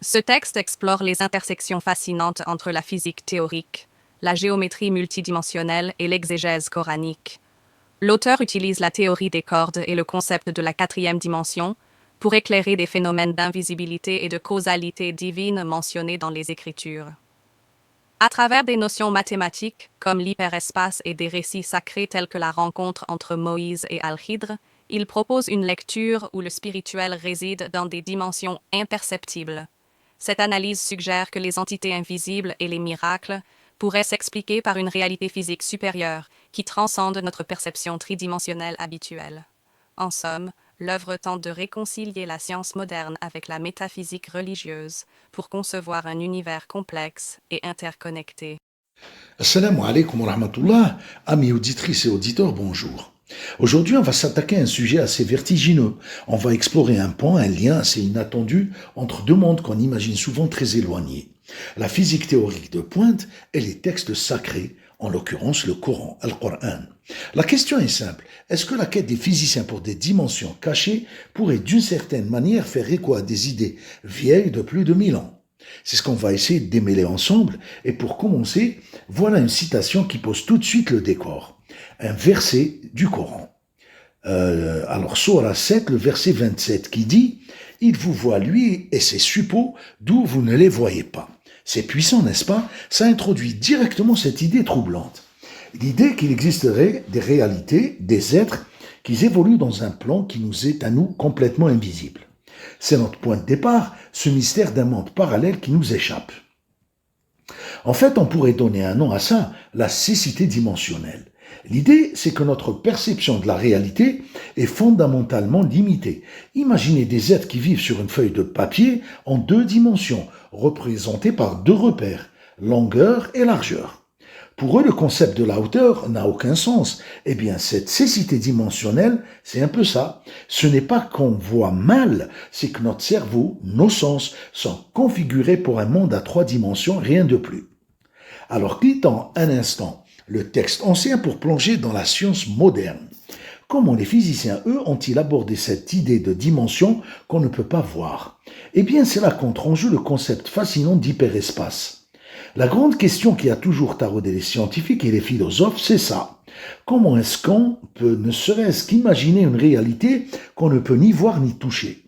Ce texte explore les intersections fascinantes entre la physique théorique, la géométrie multidimensionnelle et l'exégèse coranique. L'auteur utilise la théorie des cordes et le concept de la quatrième dimension pour éclairer des phénomènes d'invisibilité et de causalité divine mentionnés dans les Écritures. À travers des notions mathématiques, comme l'hyperespace et des récits sacrés tels que la rencontre entre Moïse et Al-Khidr, il propose une lecture où le spirituel réside dans des dimensions imperceptibles. Cette analyse suggère que les entités invisibles et les miracles pourraient s'expliquer par une réalité physique supérieure qui transcende notre perception tridimensionnelle habituelle. En somme, l'œuvre tente de réconcilier la science moderne avec la métaphysique religieuse pour concevoir un univers complexe et interconnecté. Assalamu alaikum wa rahmatullah, amis auditrices et auditeurs, bonjour. Aujourd'hui, on va s'attaquer à un sujet assez vertigineux. On va explorer un point, un lien assez inattendu entre deux mondes qu'on imagine souvent très éloignés. La physique théorique de pointe et les textes sacrés, en l'occurrence le Coran, Al-Qur'an. La question est simple. Est-ce que la quête des physiciens pour des dimensions cachées pourrait d'une certaine manière faire écho à des idées vieilles de plus de 1000 ans? C'est ce qu'on va essayer de démêler ensemble. Et pour commencer, voilà une citation qui pose tout de suite le décor. Un verset du Coran. Alors, Sourate 7, le verset 27, qui dit « Il vous voit lui et ses suppôts, d'où vous ne les voyez pas ». C'est puissant, n'est-ce pas? Ça introduit directement cette idée troublante. L'idée qu'il existerait des réalités, des êtres qui évoluent dans un plan qui nous est à nous complètement invisible. C'est notre point de départ, ce mystère d'un monde parallèle qui nous échappe. En fait, on pourrait donner un nom à ça, la cécité dimensionnelle. L'idée, c'est que notre perception de la réalité est fondamentalement limitée. Imaginez des êtres qui vivent sur une feuille de papier en deux dimensions, représentées par deux repères, longueur et largeur. Pour eux, le concept de la hauteur n'a aucun sens. Eh bien, cette cécité dimensionnelle, c'est un peu ça. Ce n'est pas qu'on voit mal, c'est que notre cerveau, nos sens, sont configurés pour un monde à trois dimensions, rien de plus. Alors, quittons un instant le texte ancien pour plonger dans la science moderne. Comment les physiciens, eux, ont-ils abordé cette idée de dimension qu'on ne peut pas voir? Eh bien, c'est là qu'entre en jeu le concept fascinant d'hyperespace. La grande question qui a toujours taraudé les scientifiques et les philosophes, c'est ça. Comment est-ce qu'on peut ne serait-ce qu'imaginer une réalité qu'on ne peut ni voir ni toucher?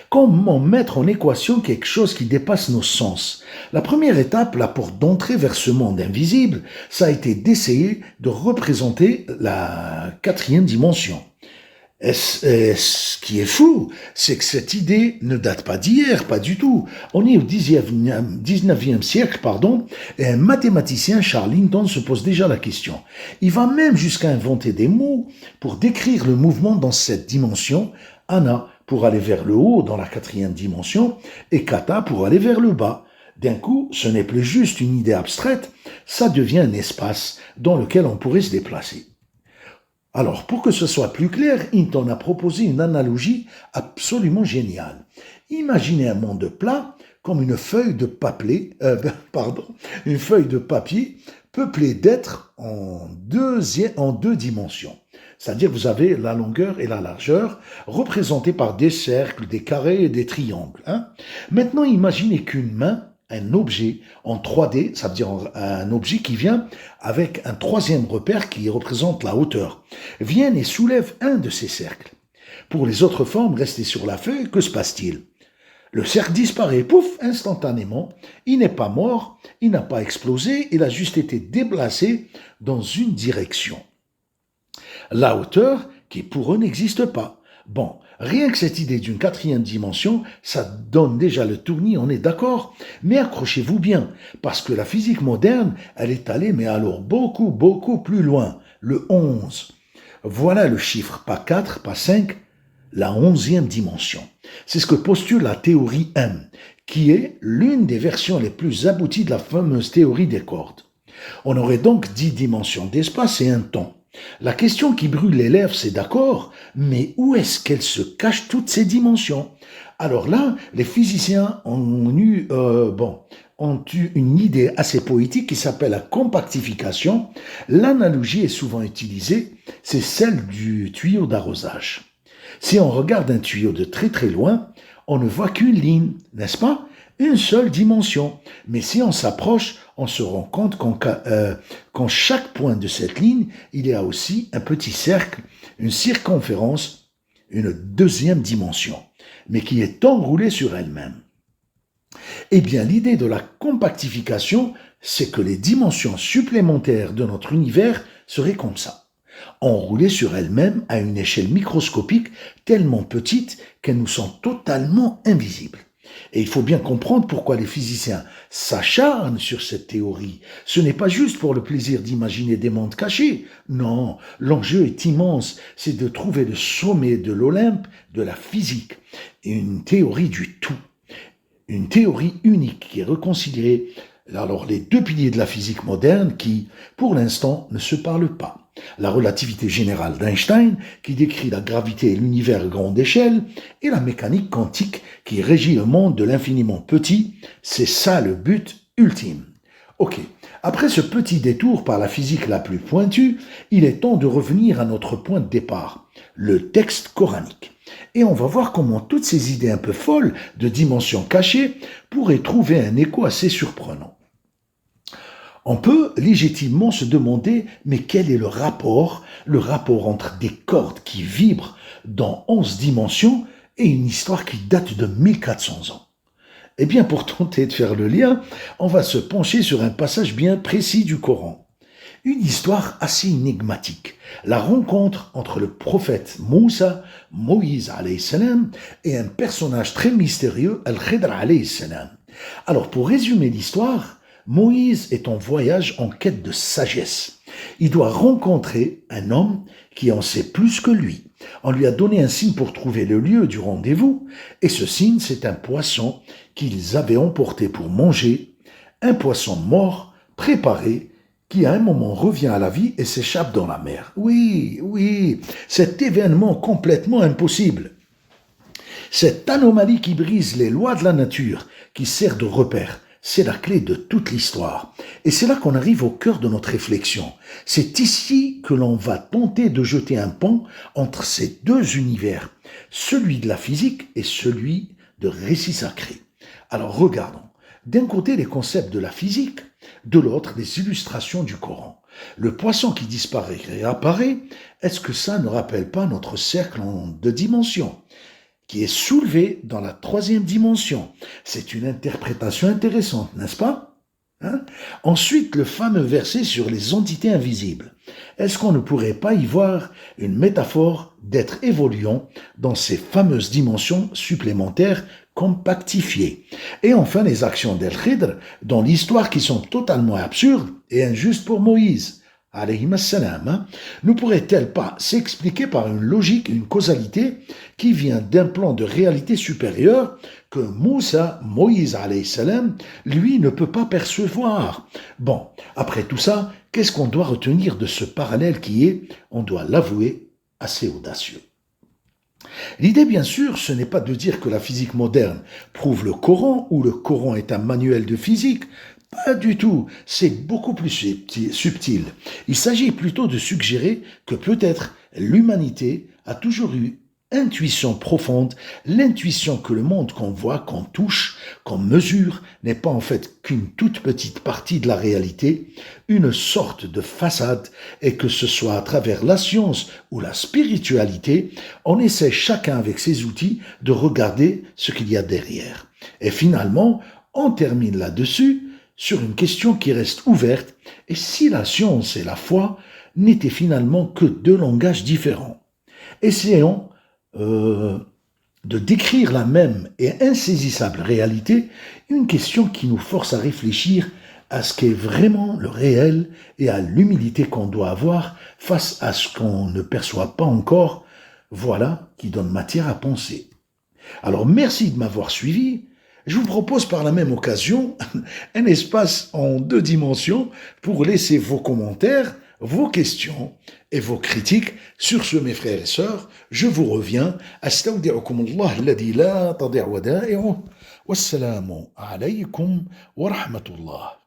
Comment mettre en équation quelque chose qui dépasse nos sens? La première étape, la porte d'entrée vers ce monde invisible, ça a été d'essayer de représenter la quatrième dimension. Ce qui est fou, c'est que cette idée ne date pas d'hier, pas du tout. On est au 19e siècle, et un mathématicien, Charles Linton, se pose déjà la question. Il va même jusqu'à inventer des mots pour décrire le mouvement dans cette dimension, ana pour aller vers le haut dans la quatrième dimension, et kata pour aller vers le bas. D'un coup, ce n'est plus juste une idée abstraite, ça devient un espace dans lequel on pourrait se déplacer. Alors, pour que ce soit plus clair, Hinton a proposé une analogie absolument géniale. Imaginez un monde plat comme une feuille de papier, peuplée d'êtres en deux dimensions. C'est-à-dire que vous avez la longueur et la largeur représentées par des cercles, des carrés et des triangles. Maintenant, imaginez qu'une main, un objet en 3D, ça veut dire un objet qui vient avec un troisième repère qui représente la hauteur, vienne et soulève un de ces cercles. Pour les autres formes restées sur la feuille, que se passe-t-il? Le cercle disparaît, pouf, instantanément. Il n'est pas mort, il n'a pas explosé, il a juste été déplacé dans une direction. La hauteur, qui pour eux n'existe pas. Bon, rien que cette idée d'une quatrième dimension, ça donne déjà le tournis, on est d'accord? Mais accrochez-vous bien, parce que la physique moderne, elle est allée, mais alors beaucoup, beaucoup plus loin. Le 11. Voilà le chiffre, pas 4, pas 5, la 11e dimension. C'est ce que postule la théorie M, qui est l'une des versions les plus abouties de la fameuse théorie des cordes. On aurait donc 10 dimensions d'espace et un temps. La question qui brûle les lèvres, c'est d'accord, mais où est-ce qu'elles se cachent toutes ces dimensions? Alors là, les physiciens ont eu une idée assez poétique qui s'appelle la compactification. L'analogie est souvent utilisée, c'est celle du tuyau d'arrosage. Si on regarde un tuyau de très très loin, on ne voit qu'une ligne, n'est-ce pas? Une seule dimension. Mais si on s'approche, on se rend compte qu'en chaque point de cette ligne, il y a aussi un petit cercle, une circonférence, une deuxième dimension, mais qui est enroulée sur elle-même. Eh bien, l'idée de la compactification, c'est que les dimensions supplémentaires de notre univers seraient comme ça, enroulées sur elles-mêmes à une échelle microscopique tellement petite qu'elles nous sont totalement invisibles. Et il faut bien comprendre pourquoi les physiciens s'acharnent sur cette théorie. Ce n'est pas juste pour le plaisir d'imaginer des mondes cachés. Non, l'enjeu est immense. C'est de trouver le sommet de l'Olympe de la physique. Et une théorie du tout. Une théorie unique qui est réconciliée. Alors les deux piliers de la physique moderne qui, pour l'instant, ne se parlent pas. La relativité générale d'Einstein, qui décrit la gravité et l'univers à grande échelle, et la mécanique quantique, qui régit le monde de l'infiniment petit, c'est ça le but ultime. Ok, après ce petit détour par la physique la plus pointue, il est temps de revenir à notre point de départ, le texte coranique. Et on va voir comment toutes ces idées un peu folles de dimensions cachées pourraient trouver un écho assez surprenant. On peut légitimement se demander, mais quel est le rapport entre des cordes qui vibrent dans 11 dimensions et une histoire qui date de 1400 ans? Eh bien, pour tenter de faire le lien, on va se pencher sur un passage bien précis du Coran. Une histoire assez énigmatique. La rencontre entre le prophète Moussa, Moïse alayhi salam, et un personnage très mystérieux, Al-Khidr alayhi salam. Alors, pour résumer l'histoire, Moïse est en voyage en quête de sagesse. Il doit rencontrer un homme qui en sait plus que lui. On lui a donné un signe pour trouver le lieu du rendez-vous, et ce signe, c'est un poisson qu'ils avaient emporté pour manger, un poisson mort, préparé, qui à un moment revient à la vie et s'échappe dans la mer. Oui, cet événement complètement impossible. Cette anomalie qui brise les lois de la nature, qui sert de repère, c'est la clé de toute l'histoire. Et c'est là qu'on arrive au cœur de notre réflexion. C'est ici que l'on va tenter de jeter un pont entre ces deux univers, celui de la physique et celui de récits sacrés. Alors regardons. D'un côté, les concepts de la physique, de l'autre, les illustrations du Coran. Le poisson qui disparaît et réapparaît, est-ce que ça ne rappelle pas notre cercle en deux dimensions, qui est soulevé dans la troisième dimension? C'est une interprétation intéressante, n'est-ce pas? Ensuite, le fameux verset sur les entités invisibles. Est-ce qu'on ne pourrait pas y voir une métaphore d'être évoluant dans ces fameuses dimensions supplémentaires compactifiées? Et enfin, les actions d'El-Khidr dans l'histoire qui sont totalement absurdes et injustes pour Moïse, alayhi salam, ne pourrait-elle pas s'expliquer par une logique, une causalité qui vient d'un plan de réalité supérieure que Moïse alayhi salam, lui ne peut pas percevoir? Bon, après tout ça, qu'est-ce qu'on doit retenir de ce parallèle qui est, on doit l'avouer, assez audacieux? L'idée, bien sûr, ce n'est pas de dire que la physique moderne prouve le Coran ou le Coran est un manuel de physique. Pas du tout, c'est beaucoup plus subtil. Il s'agit plutôt de suggérer que peut-être l'humanité a toujours eu intuition profonde, l'intuition que le monde qu'on voit, qu'on touche, qu'on mesure, n'est pas en fait qu'une toute petite partie de la réalité, une sorte de façade, et que ce soit à travers la science ou la spiritualité, on essaie chacun avec ses outils de regarder ce qu'il y a derrière. Et finalement, on termine là-dessus sur une question qui reste ouverte, et si la science et la foi n'étaient finalement que deux langages différents? Essayons de décrire la même et insaisissable réalité, une question qui nous force à réfléchir à ce qu'est vraiment le réel et à l'humilité qu'on doit avoir face à ce qu'on ne perçoit pas encore. Voilà qui donne matière à penser. Alors merci de m'avoir suivi. Je vous propose par la même occasion un espace en deux dimensions pour laisser vos commentaires, vos questions et vos critiques. Sur ce, mes frères et sœurs, je vous reviens. Astawdi'ukumullah alladhi la tadi'u wada'i'uh. Wassalamu alaykum wa rahmatullah.